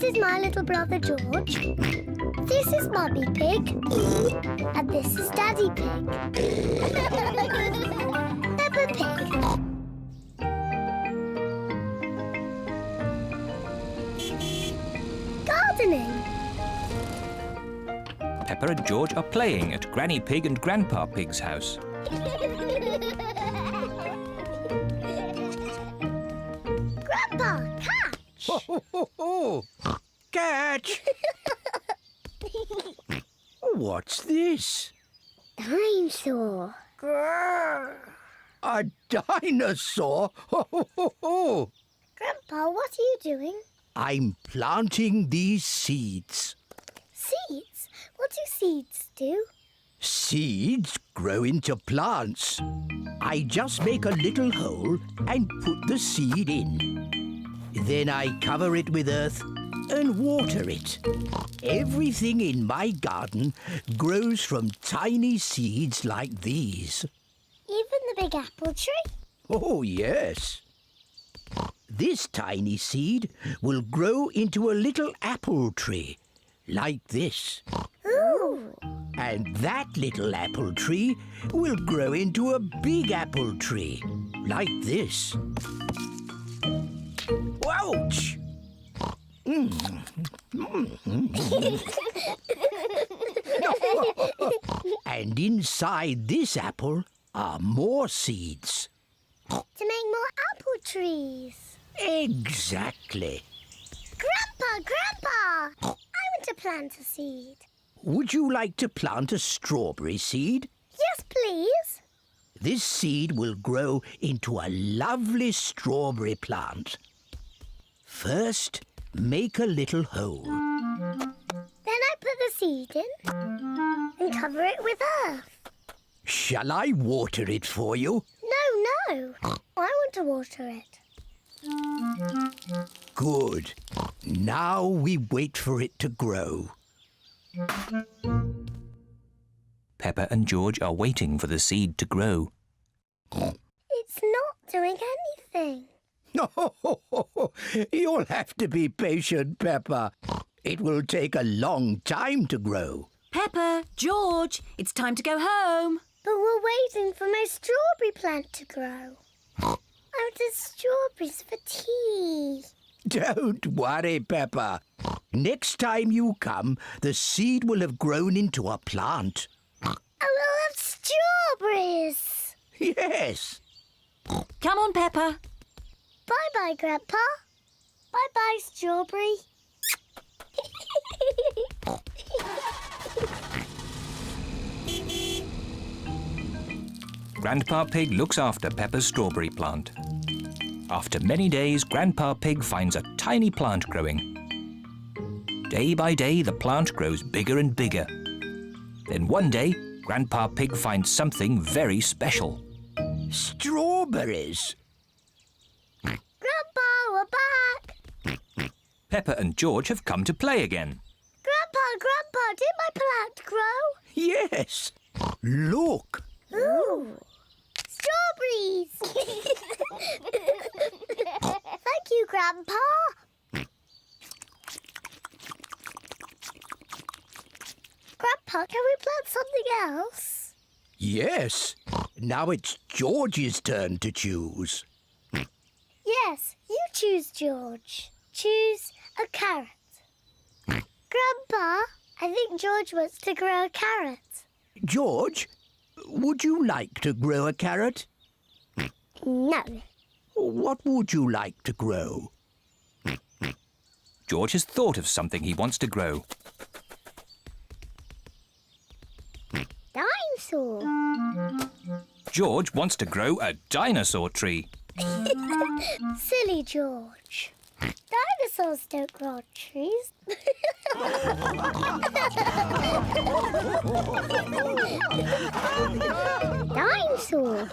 is my little brother George. This is Mummy Pig. And this is Daddy Pig. Peppa Pig. Gardening. Peppa and George are playing at Granny Pig and Grandpa Pig's house. Grandpa, catch! Ho, ho, ho, ho. Catch! What's this? Dinosaur. A dinosaur? Ho, ho, ho, ho. Grandpa, what are you doing? I'm planting these seeds. Seeds? What do seeds do? Seeds grow into plants. I just make a little hole and put the seed in. Then I cover it with earth and water it. Everything in my garden grows from tiny seeds like these. Even the big apple tree? Oh, yes. This tiny seed will grow into a little apple tree, like this. Ooh! And that little apple tree will grow into a big apple tree, like this. Ouch! And inside this apple are more seeds. To make more apple trees. Exactly. Grandpa! I want to plant a seed. Would you like to plant a strawberry seed? Yes, please. This seed will grow into a lovely strawberry plant. First, make a little hole. Then I put the seed in and cover it with earth. Shall I water it for you? No. I want to water it. Good. Now we wait for it to grow. Peppa and George are waiting for the seed to grow. It's not doing anything. You'll have to be patient, Peppa. It will take a long time to grow. Peppa, George, it's time to go home. But we're waiting for my strawberry plant to grow. I wanted strawberries for tea. Don't worry, Peppa. Next time you come, the seed will have grown into a plant. I will have strawberries. Yes. Come on, Peppa. Bye-bye, Grandpa. Bye-bye, strawberry. Grandpa Pig looks after Peppa's strawberry plant. After many days, Grandpa Pig finds a tiny plant growing. Day by day, the plant grows bigger and bigger. Then one day, Grandpa Pig finds something very special. Strawberries. Grandpa, we're back. Peppa and George have come to play again. Grandpa, did my plant grow? Yes. Look. Ooh. Strawberries. Thank you, Grandpa. Grandpa, can we plant something else? Yes. Now it's George's turn to choose. Yes, you choose, George. Choose a carrot. Grandpa, I think George wants to grow a carrot. George, would you like to grow a carrot? No. What would you like to grow? George has thought of something he wants to grow. Dinosaur. George wants to grow a dinosaur tree. Silly George. Dinosaurs don't grow on trees. Dinosaur.